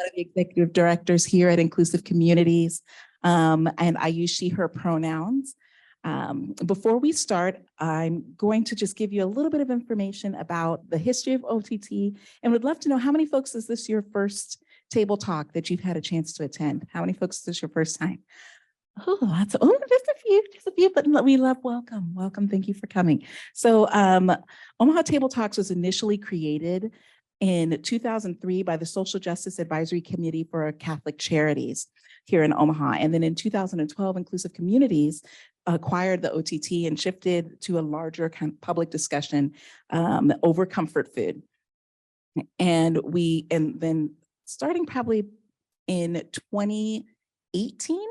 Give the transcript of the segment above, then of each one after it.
one of the executive directors here at Inclusive Communities, and I use she, her pronouns. Before we start, I'm going to just give you a little bit of information about the history of OTT, and would love to know how many folks is this your first table talk that you've had a chance to attend? How many folks is this your first time? Oh, just a few, but we love welcome. Thank you for coming. So Omaha Table Talks was initially created in 2003 by the Social Justice Advisory Committee for Catholic Charities here in Omaha. And then in 2012, Inclusive Communities acquired the OTT and shifted to a larger kind of public discussion over comfort food. And then starting probably in 2018,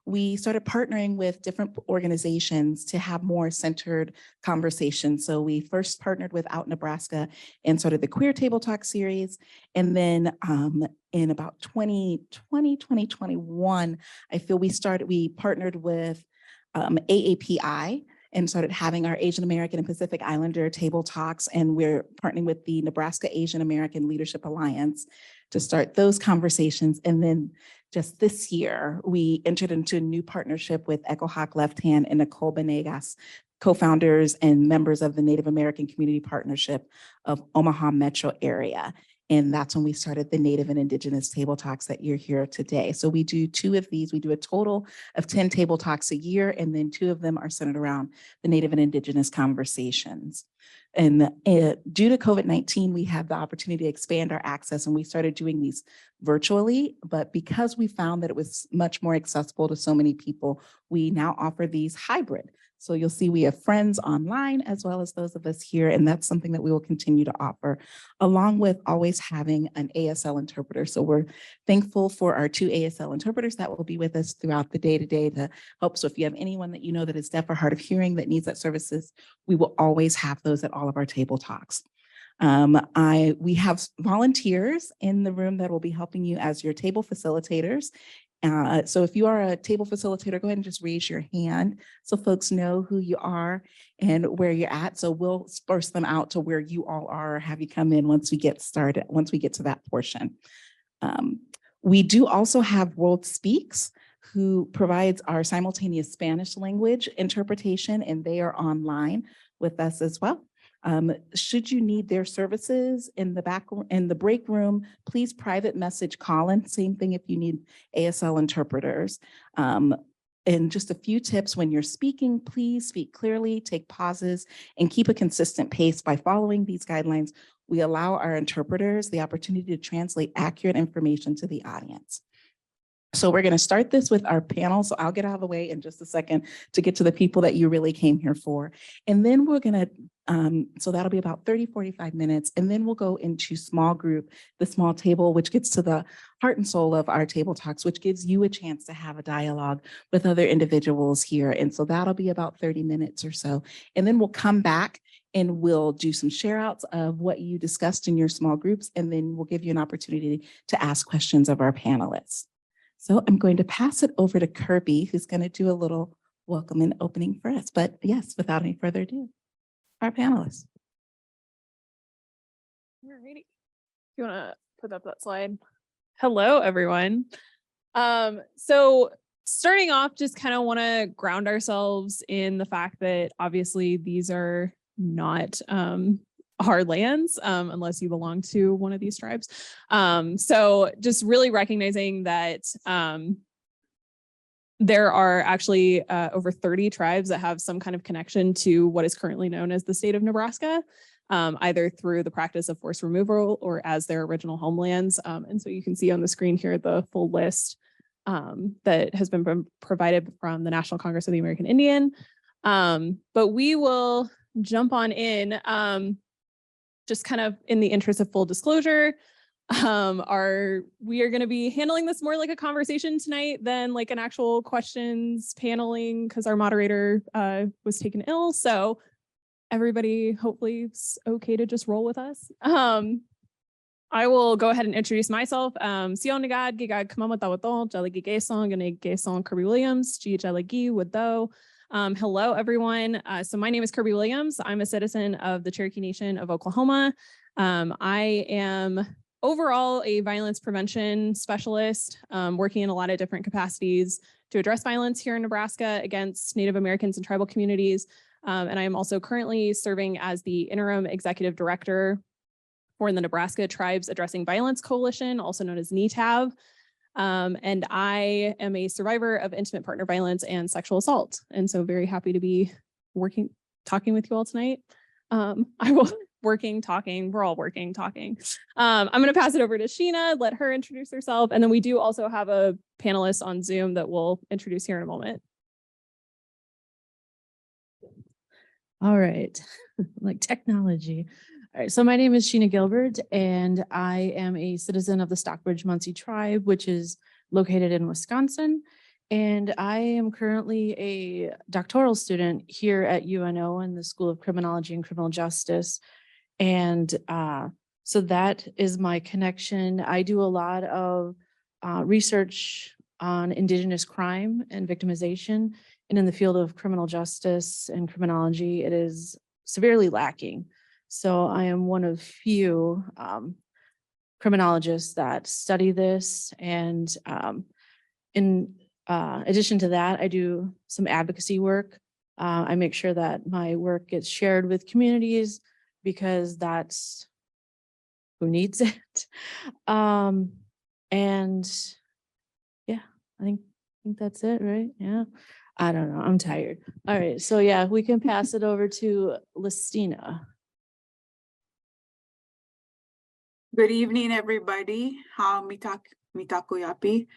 we started partnering with different organizations to have more centered conversations. So we first partnered with Out Nebraska and started the Queer Table Talk series. And then in about 2020, 2021, I feel we partnered with AAPI and started having our Asian American and Pacific Islander table talks. And we're partnering with the Nebraska Asian American Leadership Alliance to start those conversations. And then just this year, we entered into a new partnership with Echo Hawk Left Hand and Nicole Benegas, co-founders and members of the Native American Community Partnership of Omaha Metro Area. And that's when we started the Native and Indigenous Table Talks that you're here today. So we do 2 of these. We do a total of 10 table talks a year, and then 2 of them are centered around the Native and Indigenous conversations. And due to COVID-19, we had the opportunity to expand our access, and we started doing these virtually. But because we found that it was much more accessible to so many people, we now offer these hybrid. So you'll see we have friends online as well as those of us here, and that's something that we will continue to offer, along with always having an ASL interpreter. So we're thankful for our 2 ASL interpreters that will be with us throughout the day to help. So if you have anyone that you know that is deaf or hard of hearing that needs that services, we will always have those at all of our table talks. We have volunteers in the room that will be helping you as your table facilitators. So if you are a table facilitator, go ahead and just raise your hand so folks know who you are and where you're at. So we'll disperse them out to where you all are, or have you come in once we get started, once we get to that portion. We do also have World Speaks, who provides our simultaneous Spanish language interpretation, and they are online with us as well. Should you need their services in the break room, please private message Colin. Same thing if you need ASL interpreters. And just a few tips when you're speaking, please speak clearly, take pauses, and keep a consistent pace. By following these guidelines, we allow our interpreters the opportunity to translate accurate information to the audience. So we're going to start this with our panel. So I'll get out of the way in just a second to get to the people that you really came here for. And then we're going to, so that'll be about 30, 45 minutes. And then we'll go into small group, the small table, which gets to the heart and soul of our table talks, which gives you a chance to have a dialogue with other individuals here. And so that'll be about 30 minutes or so. And then we'll come back and we'll do some share outs of what you discussed in your small groups. And then we'll give you an opportunity to ask questions of our panelists. So I'm going to pass it over to Kirby, who's going to do a little welcome and opening for us. But yes, without any further ado, our panelists. All righty. You want to put up that slide? Hello, everyone. So starting off, just kind of want to ground ourselves in the fact that obviously these are not our lands unless you belong to one of these tribes. So just really recognizing that there are actually over 30 tribes that have some kind of connection to what is currently known as the state of Nebraska, either through the practice of forced removal or as their original homelands. And so you can see on the screen here the full list that has been provided from the National Congress of the American Indian. But we will jump on in. Just kind of in the interest of full disclosure, we are going to be handling this more like a conversation tonight than like an actual questions paneling, because our moderator was taken ill. So everybody hopefully is okay to just roll with us. I will go ahead and introduce myself. Sion Nagad, Gigad Kamamatawato, Jalagi Gason, Gane Gason, Kirby Williams, G Jalagi Wado. Hello, everyone. So my name is Kirby Williams. I'm a citizen of the Cherokee Nation of Oklahoma. I am overall a violence prevention specialist, working in a lot of different capacities to address violence here in Nebraska against Native Americans and tribal communities. And I am also currently serving as the interim executive director for the Nebraska Tribes Addressing Violence Coalition, also known as NETAV. And I am a survivor of intimate partner violence and sexual assault. And so very happy to be talking with you all tonight. We're all working, talking. I'm going to pass it over to Sheena, let her introduce herself. And then we do also have a panelist on Zoom that we'll introduce here in a moment. All right, like technology. All right, so my name is Sheena Gilbert, and I am a citizen of the Stockbridge-Munsee tribe, which is located in Wisconsin. And I am currently a doctoral student here at UNO in the School of Criminology and Criminal Justice. And so that is my connection. I do a lot of research on Indigenous crime and victimization. And in the field of criminal justice and criminology, it is severely lacking. So I am one of few criminologists that study this. And in addition to that, I do some advocacy work. I make sure that my work gets shared with communities because that's who needs it. And yeah, I think that's it, right? Yeah. I don't know. I'm tired. All right. So yeah, we can pass it over to Lestina. Good evening, everybody. Mitakuyapi.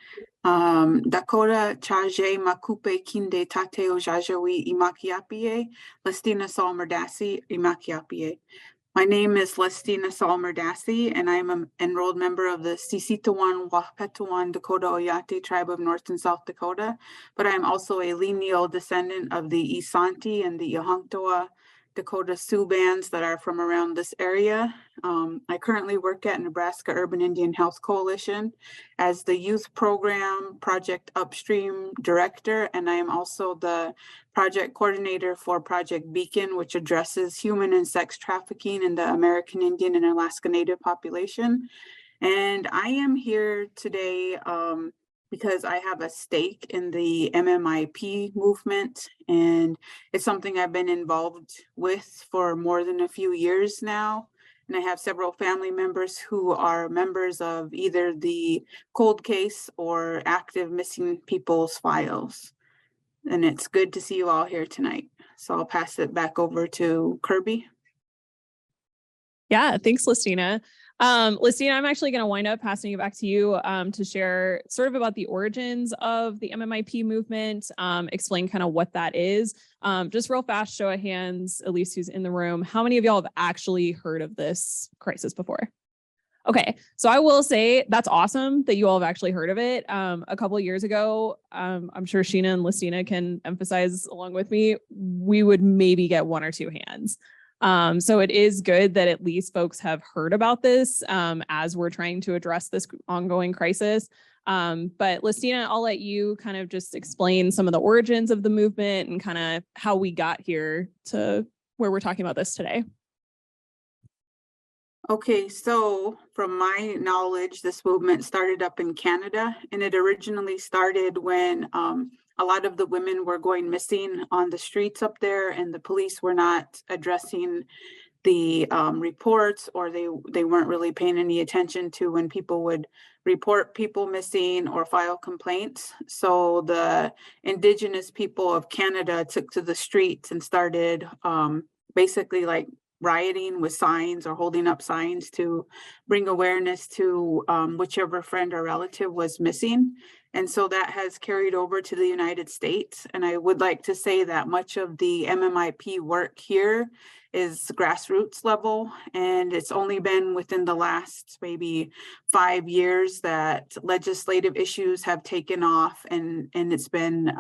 Dakota Chaje Makupe Kinde Tate Ojajawi Imakiapie, Lestina Saul Merdassi Imakiapie. My name is Lestina Saul Merdassi, and I am an enrolled member of the Sisitawan Wahpetawan Dakota Oyate tribe of North and South Dakota, but I am also a lineal descendant of the Isanti and the Yahunktoa Dakota Sioux bands that are from around this area. I currently work at Nebraska Urban Indian Health Coalition as the Youth Program Project Upstream Director, and I am also the project coordinator for Project Beacon, which addresses human and sex trafficking in the American Indian and Alaska Native population. And I am here today because I have a stake in the MMIP movement, and it's something I've been involved with for more than a few years now. And I have several family members who are members of either the cold case or active missing people's files. And it's good to see you all here tonight. So I'll pass it back over to Kirby. Yeah, thanks, Lestina. Lestina, I'm actually going to wind up passing it back to you to share sort of about the origins of the MMIP movement, explain kind of what that is. Just real fast, show of hands, at least who's in the room. How many of y'all have actually heard of this crisis before? Okay, so I will say that's awesome that you all have actually heard of it. A couple of years ago, I'm sure Sheena and Lestina can emphasize along with me, we would maybe get one or two hands. So it is good that at least folks have heard about this as we're trying to address this ongoing crisis. But Lestina, I'll let you kind of just explain some of the origins of the movement and kind of how we got here to where we're talking about this today. Okay, so from my knowledge, this movement started up in Canada, and it originally started when a lot of the women were going missing on the streets up there, and the police were not addressing the reports, or they weren't really paying any attention to when people would report people missing or file complaints. So the Indigenous people of Canada took to the streets and started basically like rioting with signs or holding up signs to bring awareness to whichever friend or relative was missing. And so that has carried over to the United States. And I would like to say that much of the MMIP work here is grassroots level. And it's only been within the last maybe 5 years that legislative issues have taken off, and it's been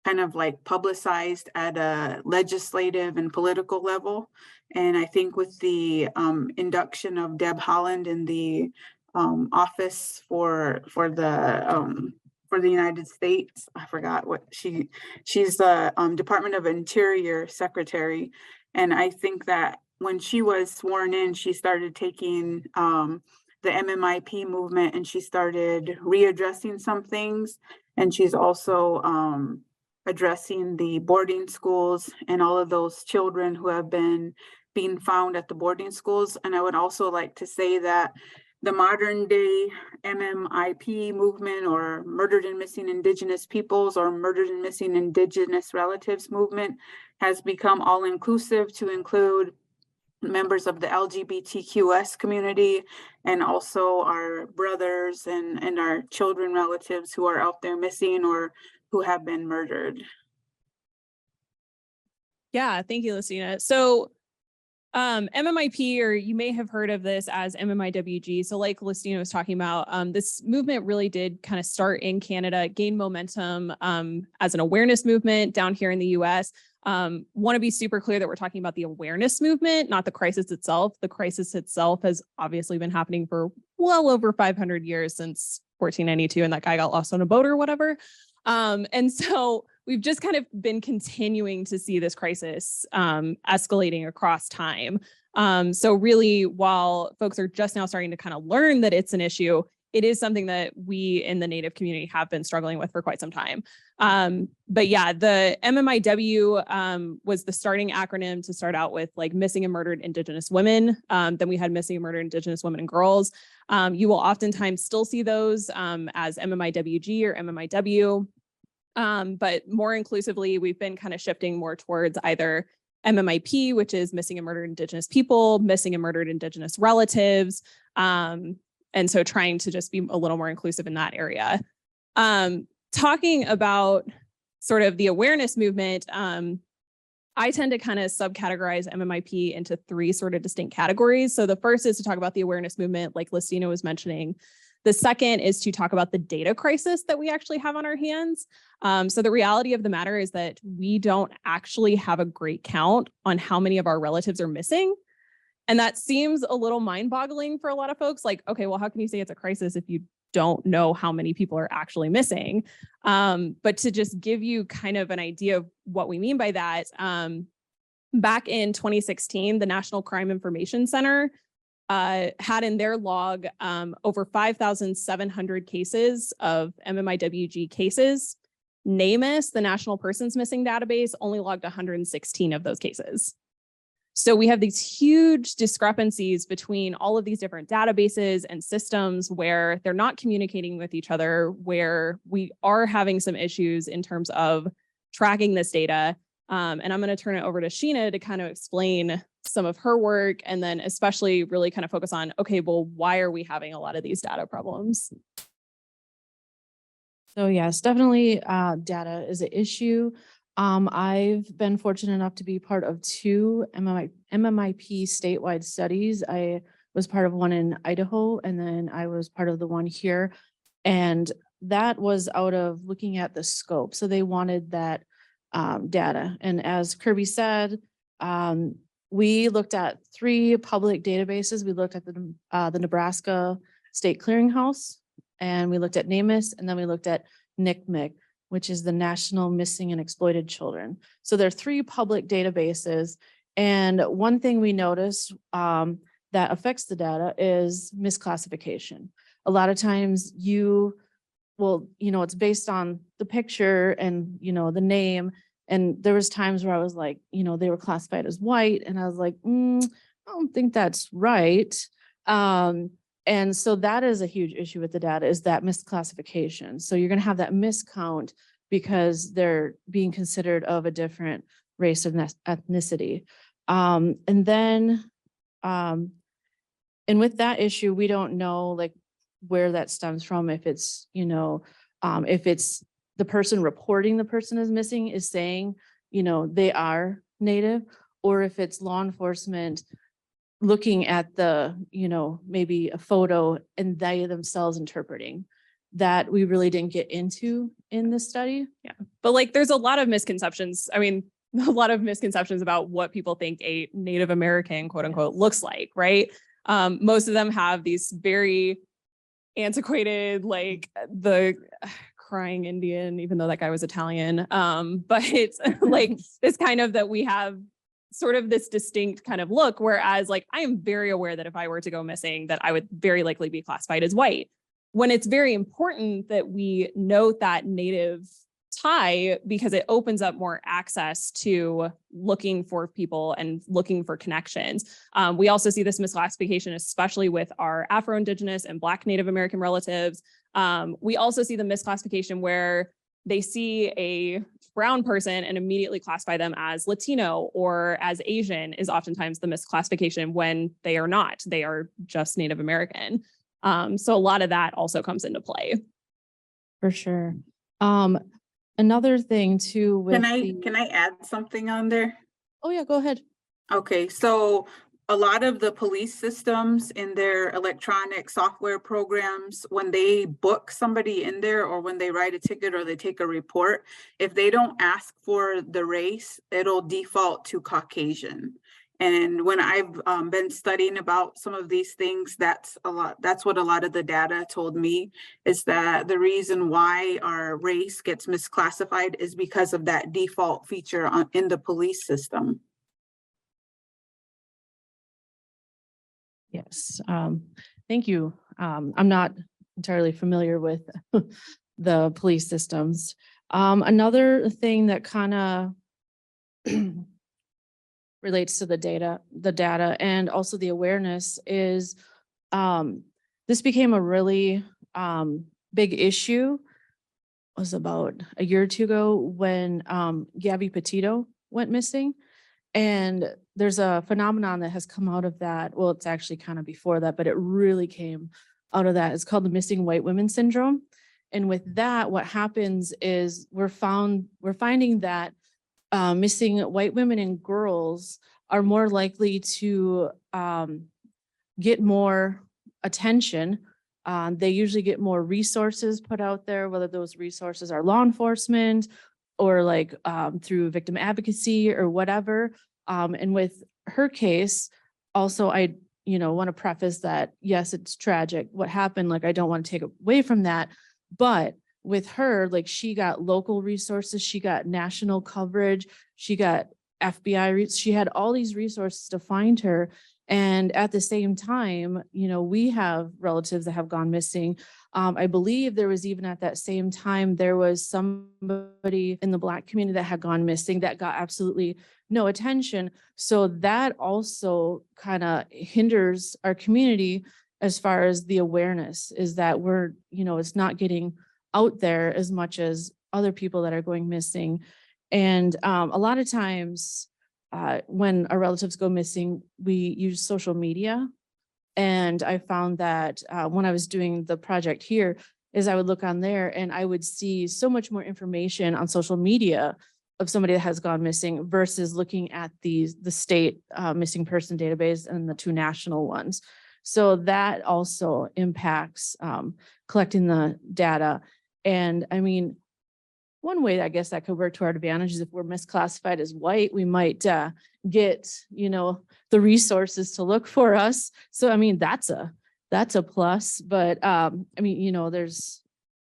kind of like publicized at a legislative and political level. And I think with the induction of Deb Haaland in the office for the United States, I forgot what she's the Department of Interior Secretary. And I think that when she was sworn in, she started taking the MMIP movement, and she started readdressing some things. And she's also addressing the boarding schools and all of those children who have been being found at the boarding schools. And I would also like to say that the modern day MMIP movement, or Murdered and Missing Indigenous Peoples, or Murdered and Missing Indigenous Relatives movement, has become all inclusive to include members of the LGBTQS community, and also our brothers and our children relatives who are out there missing or who have been murdered. Yeah, thank you, Lestina. So MMIP, or you may have heard of this as MMIWG. So like Lestina was talking about, this movement really did kind of start in Canada, gain momentum as an awareness movement down here in the US. Want to be super clear that we're talking about the awareness movement, not the crisis itself. The crisis itself has obviously been happening for well over 500 years, since 1492, and that guy got lost on a boat or whatever. And so we've just kind of been continuing to see this crisis escalating across time. So really, while folks are just now starting to kind of learn that it's an issue, it is something that we in the Native community have been struggling with for quite some time. But yeah, the MMIW was the starting acronym to start out with, like missing and murdered Indigenous women. Then we had missing and murdered Indigenous women and girls. You will oftentimes still see those as MMIWG or MMIW. But more inclusively, we've been kind of shifting more towards either MMIP, which is missing and murdered Indigenous people, missing and murdered Indigenous relatives. And so trying to just be a little more inclusive in that area. Talking about sort of the awareness movement, I tend to kind of subcategorize MMIP into three sort of distinct categories. So the first is to talk about the awareness movement, like Lestina was mentioning. The second is to talk about the data crisis that we actually have on our hands. So the reality of the matter is that we don't actually have a great count on how many of our relatives are missing. And that seems a little mind-boggling for a lot of folks. Like, okay, well, how can you say it's a crisis if you don't know how many people are actually missing? But to just give you kind of an idea of what we mean by that, back in 2016, the National Crime Information Center had in their log over 5,700 cases of MMIWG cases. NamUs, the National Persons Missing Database, only logged 116 of those cases. So we have these huge discrepancies between all of these different databases and systems where they're not communicating with each other, where we are having some issues in terms of tracking this data. And I'm going to turn it over to Sheena to kind of explain some of her work, and then especially really kind of focus on, okay, well, why are we having a lot of these data problems? So yes, definitely data is an issue. I've been fortunate enough to be part of two MMIP statewide studies. I was part of one in Idaho, and then I was part of the one here. And that was out of looking at the scope. So they wanted that data. And as Kirby said, we looked at three public databases. We looked at the Nebraska State Clearinghouse, and we looked at NamUs, and then we looked at NCMEC, which is the National Missing and Exploited Children. So there are three public databases. And one thing we noticed that affects the data is misclassification. A lot of times it's based on the picture and, the name. And there was times where I was like, they were classified as white. And I was like, I don't think that's right. And so that is a huge issue with the data, is that misclassification. So you're going to have that miscount because they're being considered of a different race or ethnicity. And with that issue, we don't know like where that stems from. If it's, if it's the person reporting the person is missing is saying, they are Native, or if it's law enforcement looking at the, maybe a photo and they themselves interpreting. That we really didn't get into in this study. Yeah, but like there's a lot of misconceptions. I mean, a lot of misconceptions about what people think a Native American, quote unquote, looks like, right? Most of them have these very antiquated, like the crying Indian, even though that guy was Italian. But it's like this kind of that we have sort of this distinct kind of look, whereas like I am very aware that if I were to go missing, that I would very likely be classified as white. When it's very important that we note that Native tie, because it opens up more access to looking for people and looking for connections. We also see this misclassification, especially with our Afro-Indigenous and Black Native American relatives. We also see the misclassification where they see a brown person and immediately classify them as Latino or as Asian is oftentimes the misclassification when they are not. They are just Native American. So a lot of that also comes into play. For sure. Another thing too with Can I add something on there? Oh yeah, go ahead. Okay, so a lot of the police systems in their electronic software programs, when they book somebody in there or when they write a ticket or they take a report, if they don't ask for the race, it'll default to Caucasian. And when I've been studying about some of these things, that's what a lot of the data told me, is that the reason why our race gets misclassified is because of that default feature in the police system. Yes, thank you. I'm not entirely familiar with the police systems. Another thing that kind of relates to the data and also the awareness is this became a really big issue. It was about a year or two ago when Gabby Petito went missing. And there's a phenomenon that has come out of that. Well, it's actually kind of before that, but it really came out of that. It's called the missing white women syndrome. And with that, what happens is we're finding that missing white women and girls are more likely to get more attention. They usually get more resources put out there, whether those resources are law enforcement or like through victim advocacy or whatever. And with her case, also, I want to preface that, yes, it's tragic what happened. Like, I don't want to take away from that. But with her, like, she got local resources, she got national coverage, she got FBI, she had all these resources to find her. And at the same time, we have relatives that have gone missing. I believe there was even at that same time, there was somebody in the Black community that had gone missing that got absolutely no attention. So that also kind of hinders our community as far as the awareness is that we're, it's not getting out there as much as other people that are going missing. And a lot of times when our relatives go missing, we use social media. And I found that when I was doing the project here, is I would look on there and I would see so much more information on social media of somebody that has gone missing versus looking at the state missing person database and the two national ones. So that also impacts collecting the data. And I mean, one way I guess that could work to our advantage is if we're misclassified as white, we might get, the resources to look for us. So, I mean, that's a plus, but I mean, there's,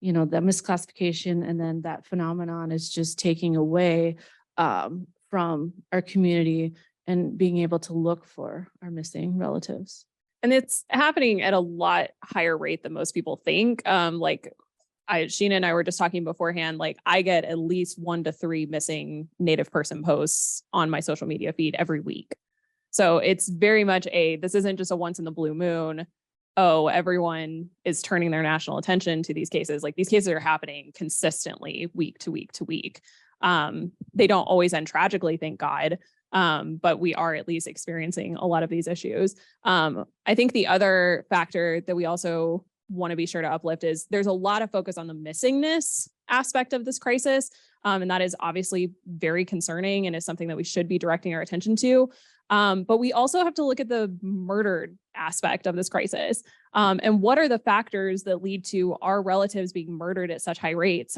that misclassification and then that phenomenon is just taking away from our community and being able to look for our missing relatives. And it's happening at a lot higher rate than most people think. Sheena and I were just talking beforehand, like I get at least 1 to 3 missing Native person posts on my social media feed every week. So it's very much this isn't just a once in the blue moon. Oh, everyone is turning their national attention to these cases. Like these cases are happening consistently week to week to week. They don't always end tragically, thank God. But we are at least experiencing a lot of these issues. I think the other factor that we also want to be sure to uplift is there's a lot of focus on the missingness aspect of this crisis. And that is obviously very concerning and is something that we should be directing our attention to. But we also have to look at the murdered aspect of this crisis. And what are the factors that lead to our relatives being murdered at such high rates?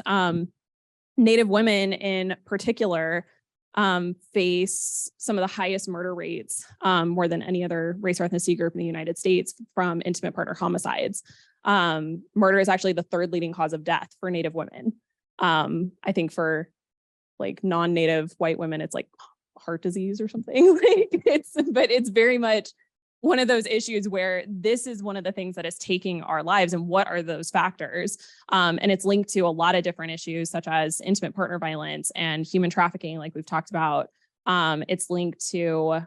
Native women in particular face some of the highest murder rates, more than any other race or ethnicity group in the United States, from intimate partner homicides. Murder is actually the 3rd leading cause of death for Native women. I think for like non-Native white women, it's like heart disease or something. Like but it's very much one of those issues where this is one of the things that is taking our lives, and what are those factors? And it's linked to a lot of different issues such as intimate partner violence and human trafficking, like we've talked about. It's linked to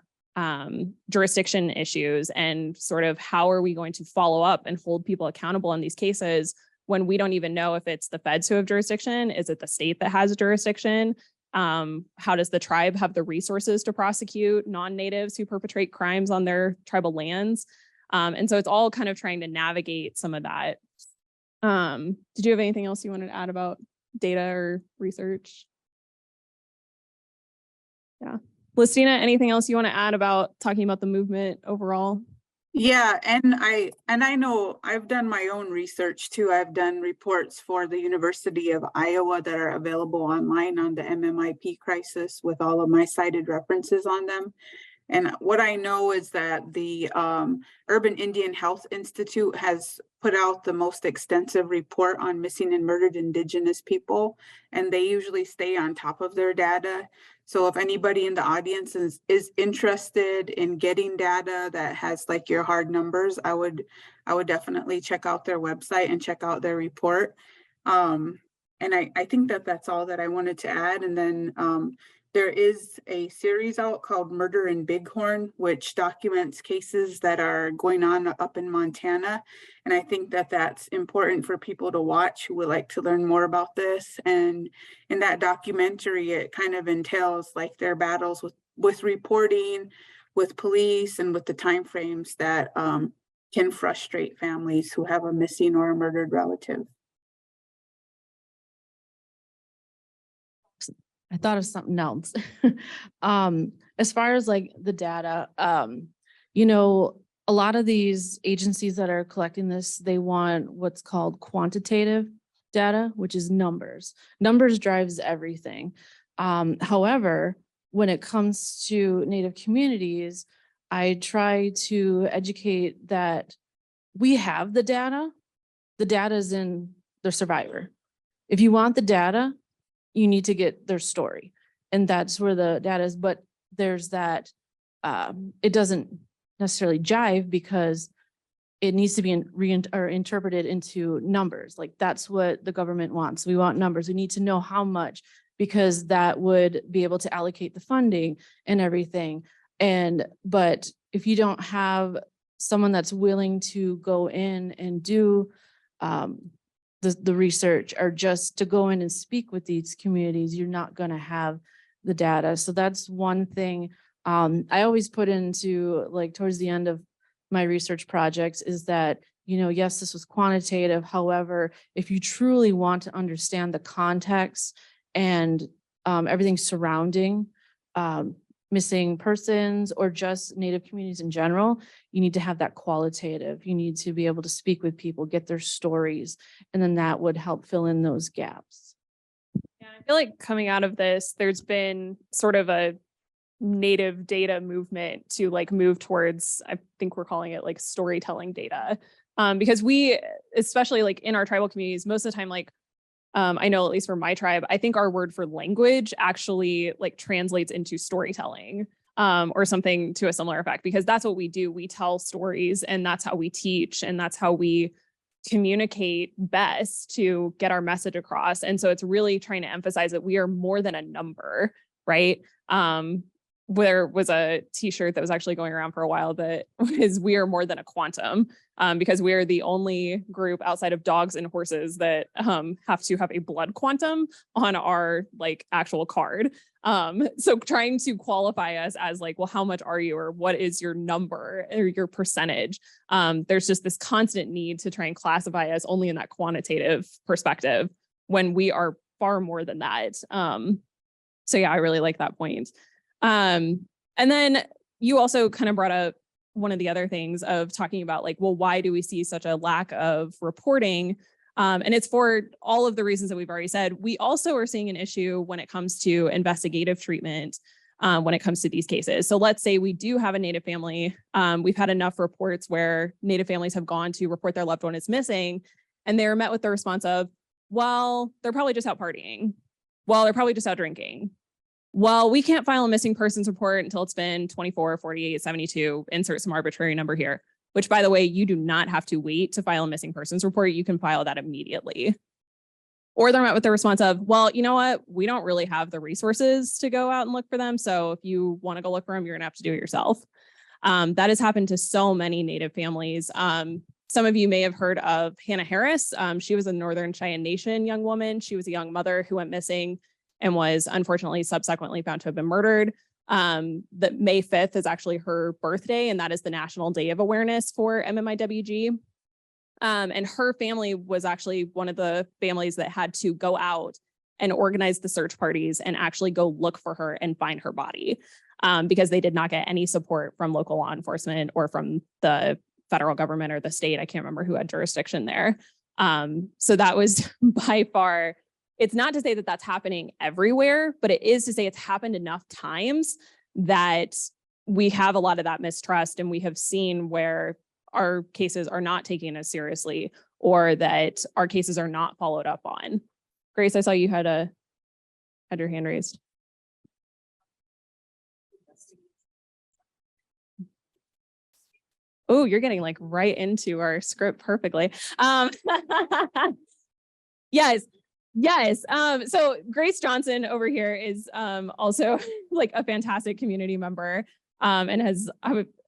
jurisdiction issues and sort of how are we going to follow up and hold people accountable in these cases when we don't even know if it's the feds who have jurisdiction, is it the state that has jurisdiction? How does the tribe have the resources to prosecute non-natives who perpetrate crimes on their tribal lands? And so it's all kind of trying to navigate some of that. Did you have anything else you wanted to add about data or research? Yeah. Lestina, anything else you want to add about talking about the movement overall? Yeah, and I know I've done my own research too. I've done reports for the University of Iowa that are available online on the MMIP crisis with all of my cited references on them. And what I know is that the Urban Indian Health Institute has put out the most extensive report on missing and murdered Indigenous people, and they usually stay on top of their data. So if anybody in the audience is interested in getting data that has like your hard numbers, I would definitely check out their website and check out their report. And I think that that's all that I wanted to add. And then there is a series out called Murder in Bighorn, which documents cases that are going on up in Montana. And I think that that's important for people to watch who would like to learn more about this. And in that documentary, it kind of entails like their battles with reporting, with police, and with the timeframes that can frustrate families who have a missing or a murdered relative. I thought of something else. As far as like the data, you know, a lot of these agencies that are collecting this, they want what's called quantitative data, which is numbers. Numbers drives everything. However, when it comes to Native communities, I try to educate that we have the data. The data is in the survivor. If you want the data, you need to get their story, and that's where the data is. But there's that, it doesn't necessarily jive because it needs to be interpreted into numbers. Like that's what the government wants. We want numbers. We need to know how much, because that would be able to allocate the funding and everything. But if you don't have someone that's willing to go in and do the research, or just to go in and speak with these communities, you're not going to have the data. So that's one thing I always put into like towards the end of my research projects is that, you know, yes, this was quantitative. However, if you truly want to understand the context and everything surrounding missing persons or just Native communities in general, you need to have that qualitative. You need to be able to speak with people, get their stories, and then that would help fill in those gaps. Yeah, I feel like coming out of this, there's been sort of a Native data movement to like move towards, I think we're calling it like storytelling data. Because we, especially like in our tribal communities, most of the time, like I know at least for my tribe, I think our word for language actually like translates into storytelling or something to a similar effect, because that's what we do. We tell stories, and that's how we teach, and that's how we communicate best to get our message across. And so it's really trying to emphasize that we are more than a number, right? There was a t-shirt that was actually going around for a while that was "We are more than a quantum," because we are the only group outside of dogs and horses that have to have a blood quantum on our like actual card. So trying to qualify us as like, well, how much are you, or what is your number or your percentage? There's just this constant need to try and classify us only in that quantitative perspective when we are far more than that. So yeah, I really like that point. And then you also kind of brought up one of the other things of talking about like, well, why do we see such a lack of reporting? And it's for all of the reasons that we've already said. We also are seeing an issue when it comes to investigative treatment when it comes to these cases. So let's say we do have a Native family. We've had enough reports where Native families have gone to report their loved one is missing, and they're met with the response of, well, they're probably just out partying. Well, they're probably just out drinking. well, we can't file a missing persons report until it's been 24, 48, 72, insert some arbitrary number here, which, by the way, you do not have to wait to file a missing persons report. You can file that immediately. Or they're met with the response of, well, you know what? We don't really have the resources to go out and look for them. So if you want to go look for them, you're going to have to do it yourself. That has happened to so many Native families. Some of you may have heard of Hannah Harris. She was a Northern Cheyenne Nation young woman. She was a young mother who went missing and was unfortunately subsequently found to have been murdered. That May 5th is actually her birthday, and that is the National Day of Awareness for MMIWG. And her family was actually one of the families that had to go out and organize the search parties and actually go look for her and find her body, because they did not get any support from local law enforcement or from the federal government or the state. I can't remember who had jurisdiction there. So that was by far, it's not to say that that's happening everywhere, but it is to say it's happened enough times that we have a lot of that mistrust, and we have seen where our cases are not taken as seriously, or that our cases are not followed up on. Grace, I saw you had your hand raised. Oh, you're getting like right into our script perfectly. Yes. So Grace Johnson over here is also like a fantastic community member, and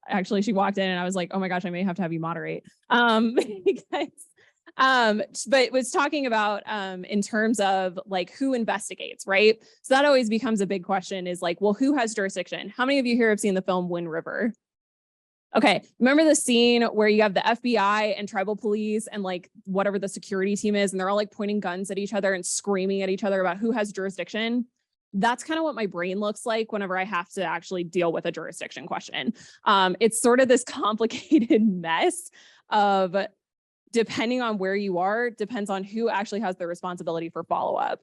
actually, she walked in and I was like, oh my gosh, I may have to have you moderate. Because, but was talking about in terms of like who investigates, right? So that always becomes a big question, is like, well, who has jurisdiction? How many of you here have seen the film Wind River? Okay, remember the scene where you have the FBI and tribal police and like whatever the security team is, and they're all like pointing guns at each other and screaming at each other about who has jurisdiction? That's kind of what my brain looks like whenever I have to actually deal with a jurisdiction question. It's sort of this complicated mess of, depending on where you are, depends on who actually has the responsibility for follow-up.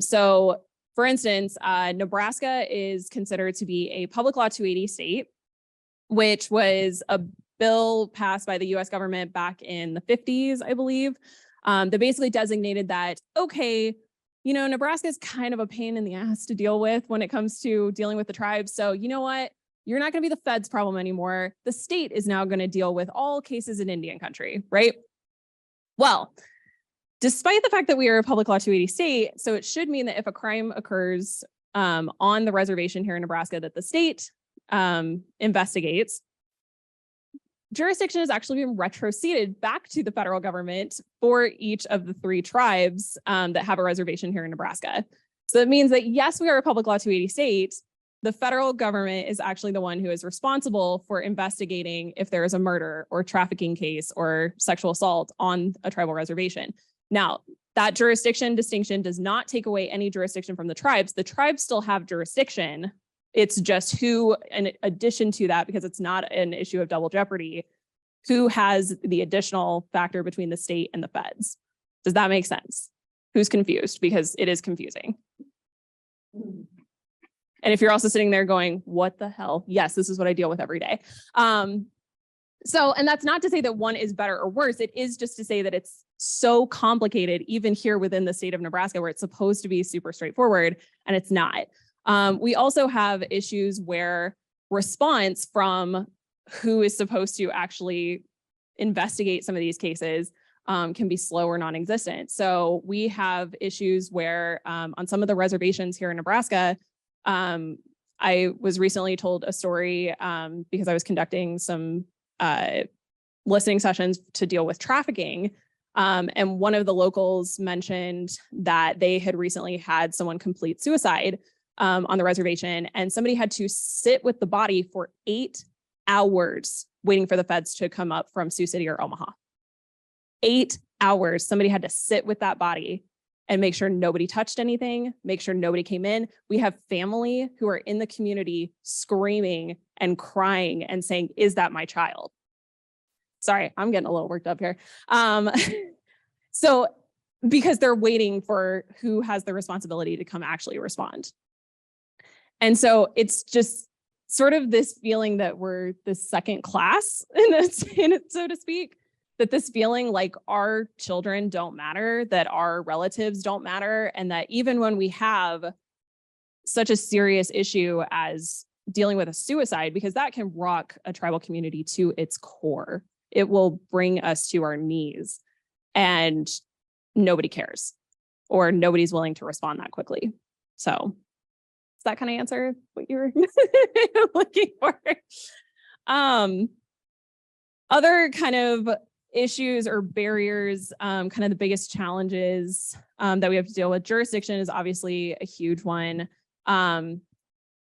So for instance, Nebraska is considered to be a Public Law 280 state, which was a bill passed by the US government back in the 50s, I believe, that basically designated that, okay, you know, Nebraska is kind of a pain in the ass to deal with when it comes to dealing with the tribes. So you know what? You're not going to be the feds' problem anymore. The state is now going to deal with all cases in Indian country, right? Well, despite the fact that we are a Public Law 280 state, so it should mean that if a crime occurs on the reservation here in Nebraska that the state investigates, jurisdiction has actually been retroceded back to the federal government for each of the 3 tribes that have a reservation here in Nebraska. So it means that, yes, we are a Public Law 280 state. The federal government is actually the one who is responsible for investigating if there is a murder or trafficking case or sexual assault on a tribal reservation. Now, that jurisdiction distinction does not take away any jurisdiction from the tribes. The tribes still have jurisdiction. It's just who, in addition to that, because it's not an issue of double jeopardy, who has the additional factor between the state and the feds. Does that make sense? Who's confused? Because it is confusing. And if you're also sitting there going, what the hell? Yes, this is what I deal with every day. And that's not to say that one is better or worse. It is just to say that it's so complicated, even here within the state of Nebraska, where it's supposed to be super straightforward, and it's not. We also have issues where response from who is supposed to actually investigate some of these cases can be slow or non-existent. So we have issues where on some of the reservations here in Nebraska, I was recently told a story because I was conducting some listening sessions to deal with trafficking. And one of the locals mentioned that they had recently had someone complete suicide on the reservation, and somebody had to sit with the body for 8 hours waiting for the feds to come up from Sioux City or Omaha. 8 hours. Somebody had to sit with that body and make sure nobody touched anything, make sure nobody came in. We have family who are in the community screaming and crying and saying, is that my child? Sorry, I'm getting a little worked up here. So because they're waiting for who has the responsibility to come actually respond. And so it's just sort of this feeling that we're the second class in it, so to speak, that this feeling like our children don't matter, that our relatives don't matter, and that even when we have such a serious issue as dealing with a suicide, because that can rock a tribal community to its core. It will bring us to our knees, and nobody cares, or nobody's willing to respond that quickly. So does that kind of answer what you were looking for? Other kind of issues or barriers, kind of the biggest challenges that we have to deal with. Jurisdiction is obviously a huge one.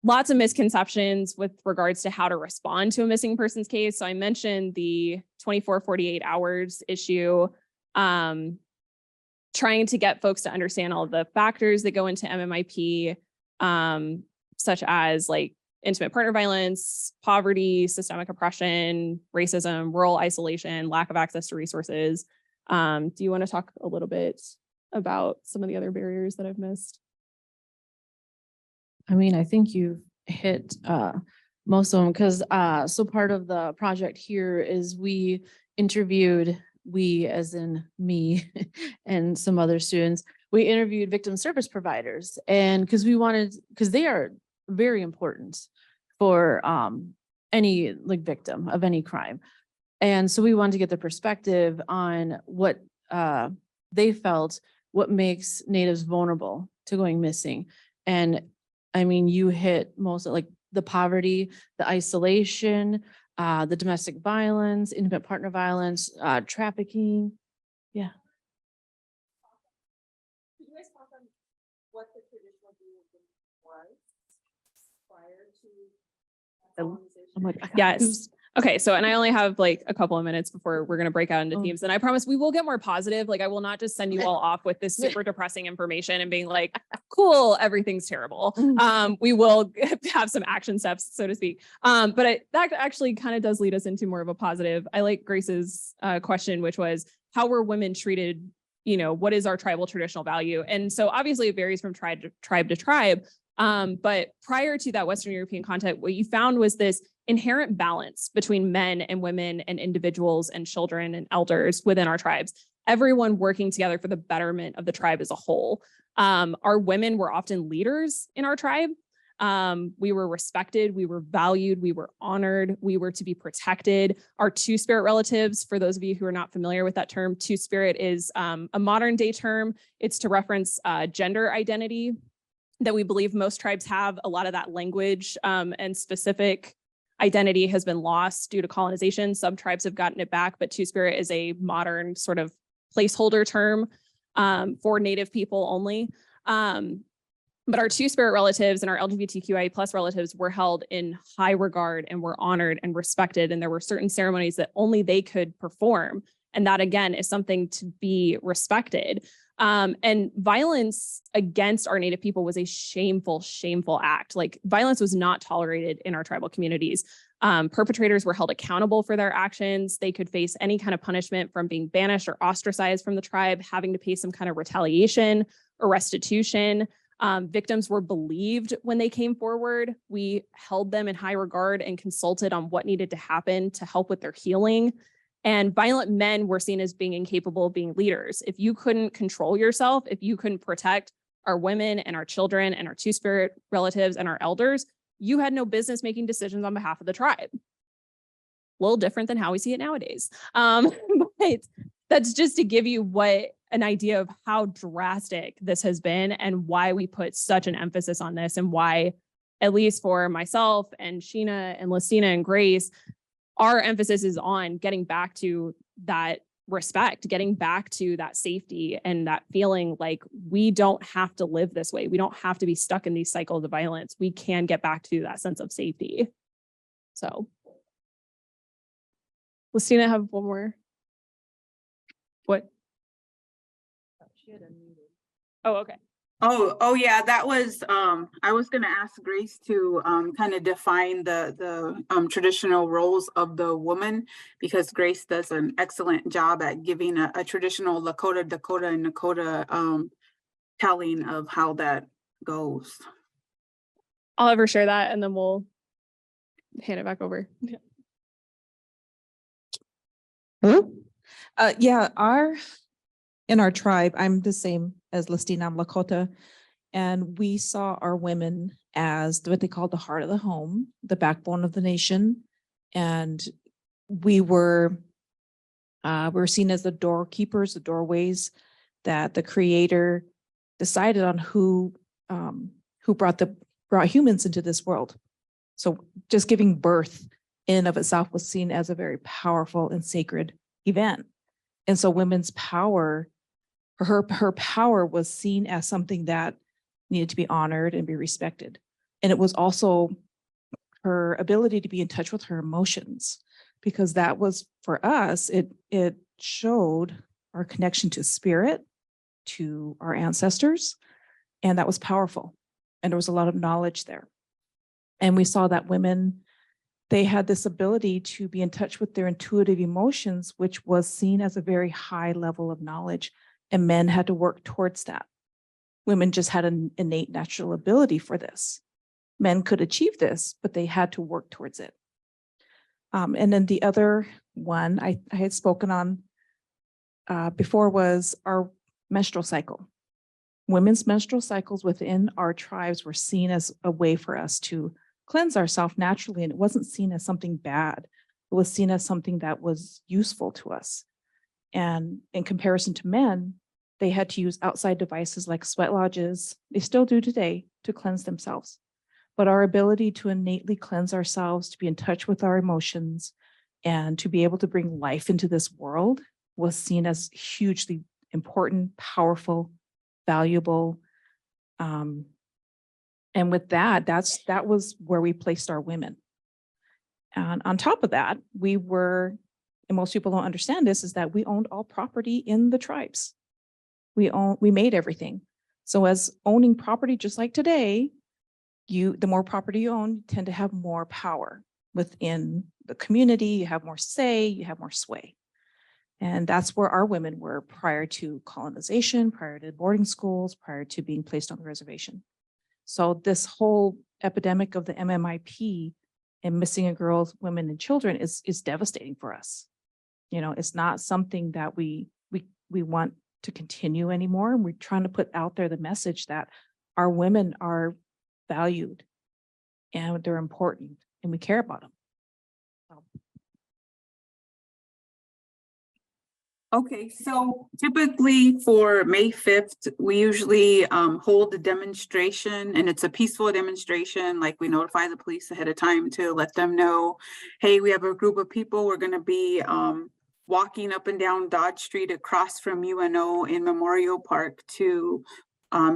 Lots of misconceptions with regards to how to respond to a missing persons case. So I mentioned the 24-48 hours issue, trying to get folks to understand all of the factors that go into MMIP, such as like intimate partner violence, poverty, systemic oppression, racism, rural isolation, lack of access to resources. Do you want to talk a little bit about some of the other barriers that I've missed? I mean, I think you've hit most of them, because so part of the project here is we as in me and some other students, we interviewed victim service providers, and because they are very important for any like victim of any crime. And so we wanted to get the perspective on what they felt, what makes Natives vulnerable to going missing. And I mean, you hit most of like the poverty, the isolation, the domestic violence, intimate partner violence, trafficking. Yeah. Could you guys talk on what the traditional view was prior to colonization? I'm like, Yes. Okay, so, and I only have like a couple of minutes before we're going to break out into Oh. themes, and I promise we will get more positive. Like, I will not just send you all off with this super depressing information and being like, cool, everything's terrible. We will have some action steps, so to speak. But that actually kind of does lead us into more of a positive. I like Grace's question, which was, how were women treated? You know, what is our tribal traditional value? And so obviously it varies from tribe to tribe. But prior to that Western European context, what you found was this inherent balance between men and women and individuals and children and elders within our tribes, everyone working together for the betterment of the tribe as a whole. Our women were often leaders in our tribe. We were respected, we were valued, we were honored, we were to be protected. Our two-spirit relatives, for those of you who are not familiar with that term, two-spirit is a modern day term. It's to reference gender identity that we believe most tribes have. A lot of that language and specific identity has been lost due to colonization. Some tribes have gotten it back, but two-spirit is a modern sort of placeholder term for Native people only. But our two-spirit relatives and our LGBTQIA plus relatives were held in high regard and were honored and respected. And there were certain ceremonies that only they could perform. And that, again, is something to be respected. And violence against our Native people was a shameful, shameful act. Like, violence was not tolerated in our tribal communities. Perpetrators were held accountable for their actions. They could face any kind of punishment, from being banished or ostracized from the tribe, having to pay some kind of retaliation or restitution. Victims were believed when they came forward. We held them in high regard and consulted on what needed to happen to help with their healing. And violent men were seen as being incapable of being leaders. If you couldn't control yourself, if you couldn't protect our women and our children and our two-spirit relatives and our elders, you had no business making decisions on behalf of the tribe. A little different than how we see it nowadays. But that's just to give you an idea of how drastic this has been and why we put such an emphasis on this, and why, at least for myself and Sheena and Lestina and Grace, our emphasis is on getting back to that respect, getting back to that safety and that feeling like we don't have to live this way. We don't have to be stuck in these cycles of violence. We can get back to that sense of safety. So, Lestina, have one more. What? Oh, okay. Oh yeah, that was, I was gonna ask Grace to kind of define the traditional roles of the woman, because Grace does an excellent job at giving a traditional Lakota, Dakota, and Nakota telling of how that goes. I'll have her share that, and then we'll hand it back over. Hello? Yeah, in our tribe, I'm the same as Lestina, I'm Lakota. And we saw our women as what they called the heart of the home, the backbone of the nation. And we were seen as the doorkeepers, the doorways that the Creator decided on who brought humans into this world. So just giving birth in and of itself was seen as a very powerful and sacred event. And so women's power, her power was seen as something that needed to be honored and be respected. And it was also her ability to be in touch with her emotions, because that was, for us, it showed our connection to spirit, to our ancestors, and that was powerful. And there was a lot of knowledge there. And we saw that women, they had this ability to be in touch with their intuitive emotions, which was seen as a very high level of knowledge, and men had to work towards that. Women just had an innate natural ability for this. Men could achieve this, but they had to work towards it. And then the other one I had spoken on before was our menstrual cycle. Women's menstrual cycles within our tribes were seen as a way for us to cleanse ourselves naturally, and it wasn't seen as something bad. It was seen as something that was useful to us. And in comparison to men, they had to use outside devices like sweat lodges, they still do today, to cleanse themselves. But our ability to innately cleanse ourselves, to be in touch with our emotions, and to be able to bring life into this world was seen as hugely important, powerful, valuable. And with that, that was where we placed our women. And on top of that, we were, and most people don't understand this, is that we owned all property in the tribes. We made everything. So as owning property, just like today, the more property you own, you tend to have more power within the community. You have more say, you have more sway. And that's where our women were prior to colonization, prior to boarding schools, prior to being placed on the reservation. So this whole epidemic of the MMIP and missing of girls, women, and children is devastating for us. You know, it's not something that we want to continue anymore. And we're trying to put out there the message that our women are valued and they're important and we care about them. Okay, so typically for May 5th, we usually hold a demonstration, and it's a peaceful demonstration. Like, we notify the police ahead of time to let them know, hey, we have a group of people. We're going to be walking up and down Dodge Street across from UNO in Memorial Park to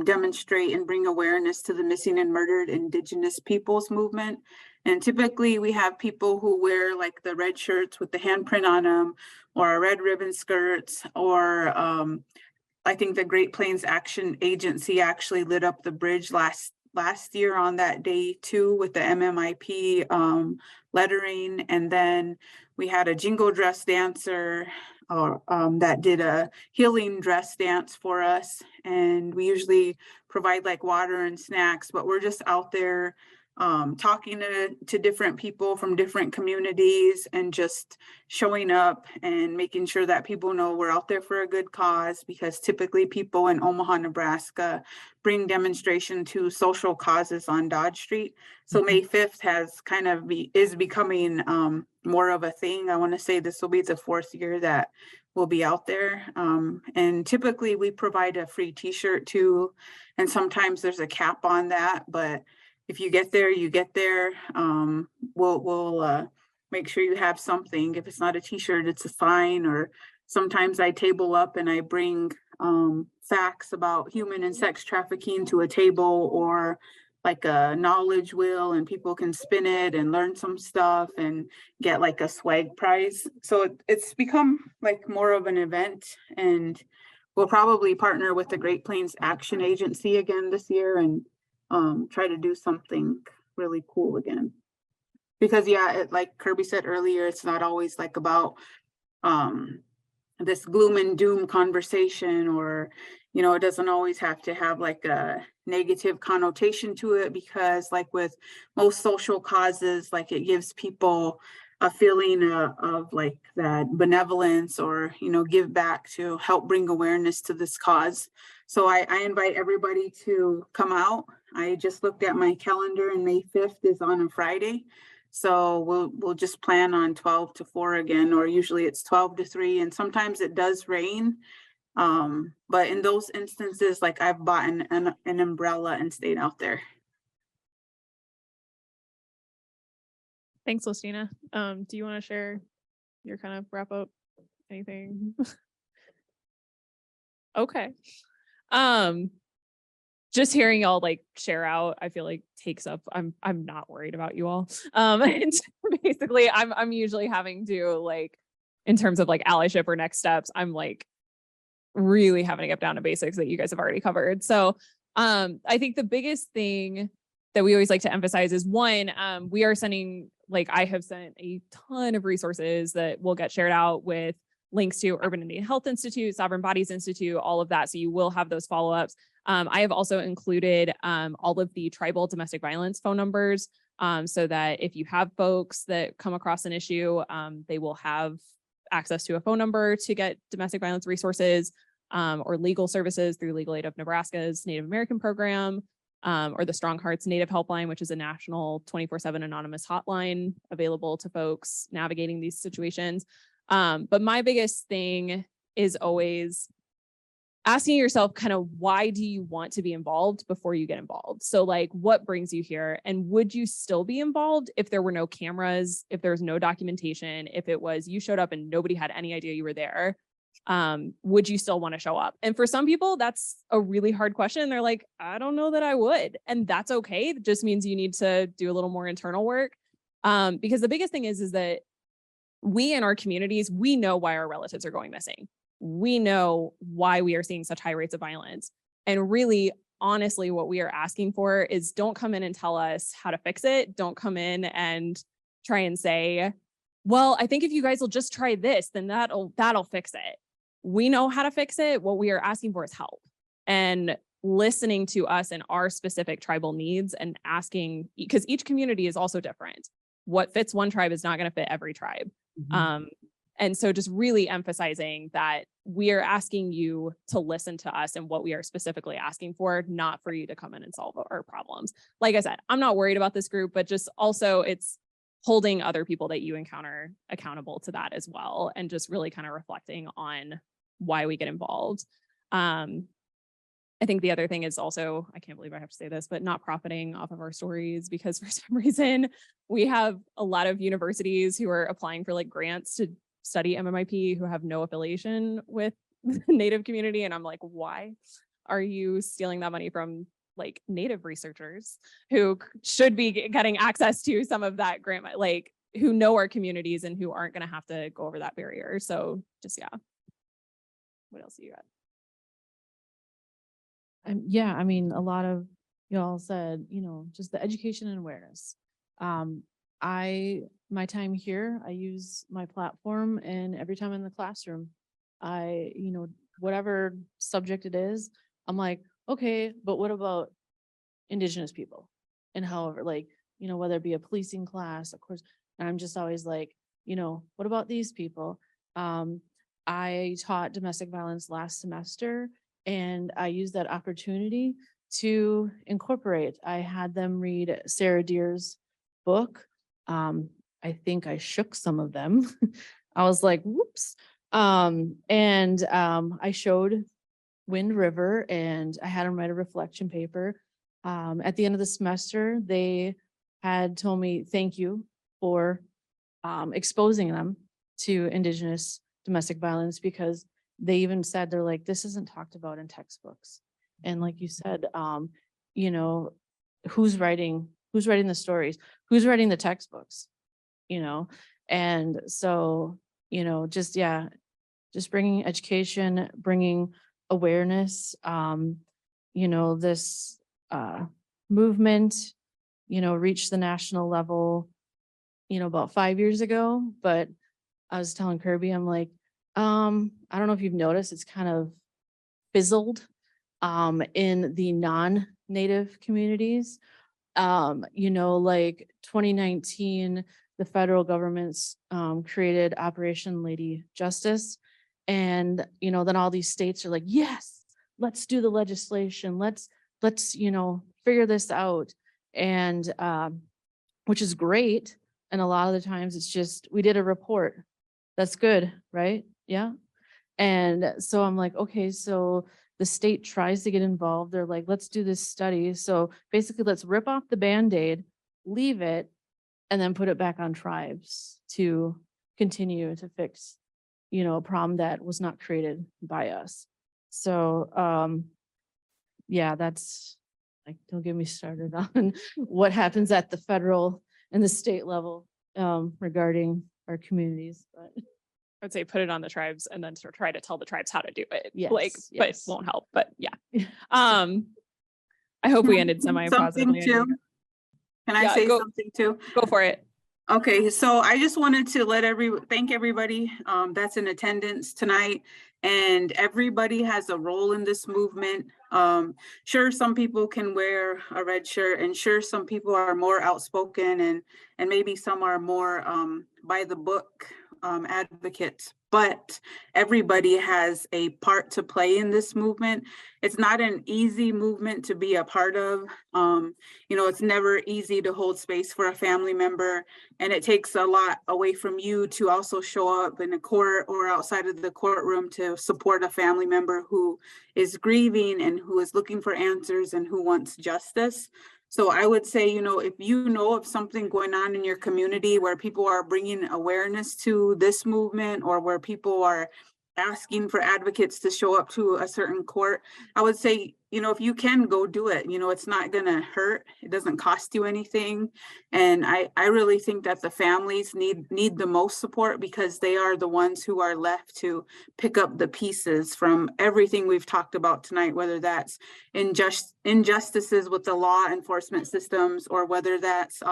demonstrate and bring awareness to the missing and murdered Indigenous peoples movement. And typically we have people who wear like the red shirts with the handprint on them, or red ribbon skirts, or I think the Great Plains Action Agency actually lit up the bridge last year on that day too, with the MMIP lettering. And then we had a jingle dress dancer that did a healing dress dance for us. And we usually provide like water and snacks, but we're just out there talking to different people from different communities and just showing up and making sure that people know we're out there for a good cause, because typically people in Omaha, Nebraska bring demonstration to social causes on Dodge Street. So May 5th has kind of is becoming more of a thing. I want to say this will be the 4th year that we'll be out there. And typically we provide a free t-shirt too. And sometimes there's a cap on that, but if you get there, you get there. We'll make sure you have something. If it's not a t-shirt, it's a sign, or sometimes I table up and I bring facts about human and sex trafficking to a table, or like a knowledge wheel, and people can spin it and learn some stuff and get like a swag prize. So it's become like more of an event, and we'll probably partner with the Great Plains Action Agency again this year and try to do something really cool again. Because yeah, like Kirby said earlier, it's not always like about this gloom and doom conversation, or, you know, it doesn't always have to have like a negative connotation to it, because like with most social causes, like it gives people a feeling of like that benevolence, or, you know, give back to help bring awareness to this cause. So I invite everybody to come out. I just looked at my calendar, and May 5th is on a Friday. So we'll just plan on 12 to 4 again, or usually it's 12 to 3, and sometimes it does rain. But in those instances, like, I've bought an umbrella and stayed out there. Thanks, Lestina. Do you want to share your kind of wrap up? Anything? Okay. Just hearing y'all like share out, I feel like takes up, I'm not worried about you all. And basically I'm usually having to, like, in terms of like allyship or next steps, I'm like really having to get down to basics that you guys have already covered. So I think the biggest thing that we always like to emphasize is, one, we are sending, like, I have sent a ton of resources that will get shared out with links to Urban Indian Health Institute, Sovereign Bodies Institute, all of that. So you will have those follow-ups. I have also included all of the tribal domestic violence phone numbers, so that if you have folks that come across an issue, they will have access to a phone number to get domestic violence resources, or legal services through Legal Aid of Nebraska's Native American program, or the Strong Hearts Native Helpline, which is a national 24/7 anonymous hotline available to folks navigating these situations. But my biggest thing is always asking yourself, kind of, why do you want to be involved before you get involved? So, like, what brings you here? And would you still be involved if there were no cameras, if there's no documentation, if it was you showed up and nobody had any idea you were there? Would you still want to show up? And for some people, that's a really hard question. They're like, I don't know that I would. And that's okay. It just means you need to do a little more internal work. Because the biggest thing is that we in our communities, we know why our relatives are going missing. We know why we are seeing such high rates of violence. And really, honestly, what we are asking for is, don't come in and tell us how to fix it. Don't come in and try and say, well, I think if you guys will just try this, then that'll fix it. We know how to fix it. What we are asking for is help, and listening to us and our specific tribal needs, and asking, because each community is also different. What fits one tribe is not going to fit every tribe. And so just really emphasizing that we are asking you to listen to us and what we are specifically asking for, not for you to come in and solve our problems. Like I said, I'm not worried about this group, but just also it's holding other people that you encounter accountable to that as well. And just really kind of reflecting on why we get involved. I think the other thing is also, I can't believe I have to say this, but not profiting off of our stories, because for some reason we have a lot of universities who are applying for like grants to study MMIP who have no affiliation with the Native community. And I'm like, why are you stealing that money from like Native researchers who should be getting access to some of that grant, like, who know our communities and who aren't going to have to go over that barrier? So just, yeah. What else do you got? Yeah, I mean, a lot of y'all said, just the education and awareness. My time here, I use my platform, and every time in the classroom, whatever subject it is, I'm like, okay, but what about Indigenous people? And however, like, whether it be a policing class, of course, and I'm just always like, what about these people? I taught domestic violence last semester, and I used that opportunity to incorporate. I had them read Sarah Deer's book. I think I shook some of them. I was like, whoops. I showed Wind River, and I had them write a reflection paper. At the end of the semester, they had told me thank you for exposing them to Indigenous domestic violence, because they even said, they're like, this isn't talked about in textbooks. And like you said, who's writing the stories, who's writing the textbooks, and so, just bringing education, bringing awareness, this movement, reached the national level, about 5 years ago. But I was telling Kirby, I'm like, I don't know if you've noticed, it's kind of fizzled in the non-Native communities. Like 2019, the federal government's created Operation Lady Justice. And, you know, then all these states are like, yes, let's do the legislation. Let's, you know, figure this out. And which is great. And a lot of the times it's just, we did a report. That's good, right? Yeah. And so I'm like, okay, so the state tries to get involved. They're like, let's do this study. So basically let's rip off the Band-Aid, leave it, and then put it back on tribes to continue to fix, you know, a problem that was not created by us. So, yeah, that's like, don't get me started on what happens at the federal and the state level, regarding our communities, but. I'd say put it on the tribes and then sort of try to tell the tribes how to do it. Yes, But it yes. won't help. But yeah. I hope we ended Something semi-positively. too. Can I Yeah, say go- something too? Go for it. Okay, so I just wanted to thank everybody that's in attendance tonight. And everybody has a role in this movement. Sure, some people can wear a red shirt, and sure, some people are more outspoken, and maybe some are more by the book advocates. But everybody has a part to play in this movement. It's not an easy movement to be a part of. You know, it's never easy to hold space for a family member, and it takes a lot away from you to also show up in a court or outside of the courtroom to support a family member who is grieving and who is looking for answers and who wants justice. So I would say, you know, if you know of something going on in your community where people are bringing awareness to this movement, or where people are asking for advocates to show up to a certain court, I would say, you know, if you can, go do it. You know, it's not gonna hurt. It doesn't cost you anything. And I really think that the families need the most support, because they are the ones who are left to pick up the pieces from everything we've talked about tonight, whether that's injustices with the law enforcement systems, or whether that's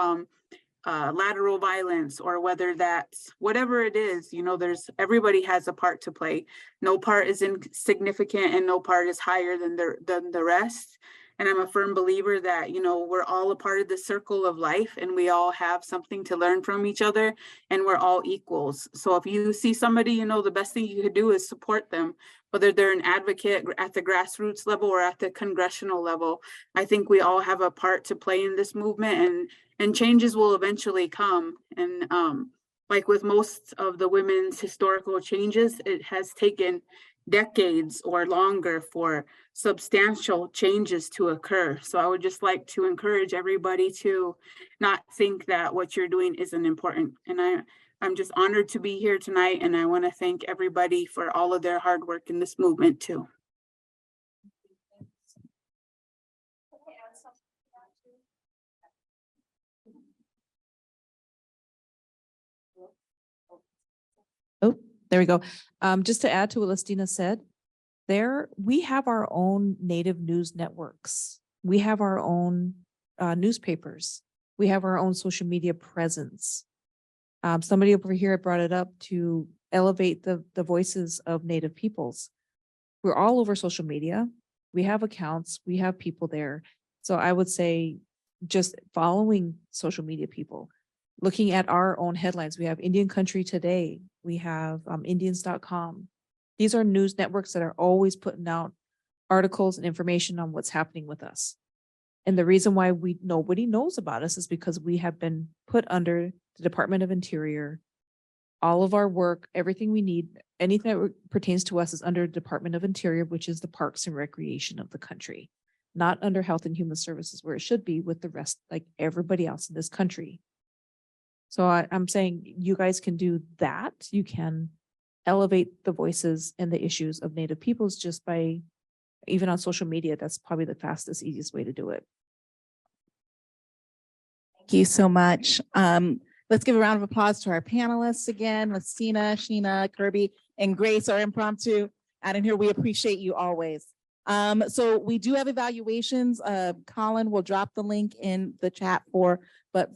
lateral violence, or whether that's whatever it is. You know, everybody has a part to play. No part is insignificant, and no part is higher than the rest. And I'm a firm believer that, you know, we're all a part of the circle of life, and we all have something to learn from each other, and we're all equals. So if you see somebody, you know, the best thing you could do is support them, whether they're an advocate at the grassroots level or at the congressional level. I think we all have a part to play in this movement, and changes will eventually come. And like with most of the women's historical changes, it has taken decades or longer for substantial changes to occur. So I would just like to encourage everybody to not think that what you're doing isn't important. And I'm just honored to be here tonight, and I want to thank everybody for all of their hard work in this movement too. Oh, there we go. Just to add to what Lestina said, we have our own native news networks. We have our own newspapers. We have our own social media presence. Somebody over here brought it up to elevate the voices of Native peoples. We're all over social media. We have accounts, we have people there. So I would say just following social media people, looking at our own headlines. We have Indian Country Today. We have Indians.com. These are news networks that are always putting out articles and information on what's happening with us. And the reason why nobody knows about us is because we have been put under the Department of Interior. All of our work, everything we need, anything that pertains to us is under Department of Interior, which is the Parks and Recreation of the country, not under Health and Human Services, where it should be with the rest, like everybody else in this country. So I'm saying you guys can do that. You can elevate the voices and the issues of Native peoples just by, even on social media. That's probably the fastest, easiest way to do it. Thank you so much. Let's give a round of applause to our panelists again, Lestina, Sheena, Kirby, and Grace, our impromptu out in here. We appreciate you always. So we do have evaluations. Colin will drop the link in the chat but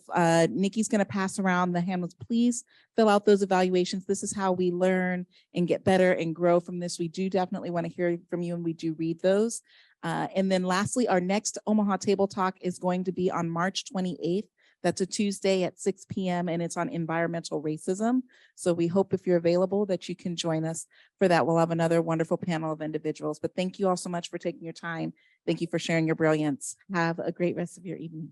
Nikki's going to pass around the handles. Please fill out those evaluations. This is how we learn and get better and grow from this. We do definitely want to hear from you, and we do read those. And then lastly, our next Omaha Table Talk is going to be on March 28th. That's a Tuesday at 6 p.m. and it's on environmental racism. So we hope if you're available that you can join us for that. We'll have another wonderful panel of individuals. But thank you all so much for taking your time. Thank you for sharing your brilliance. Have a great rest of your evening.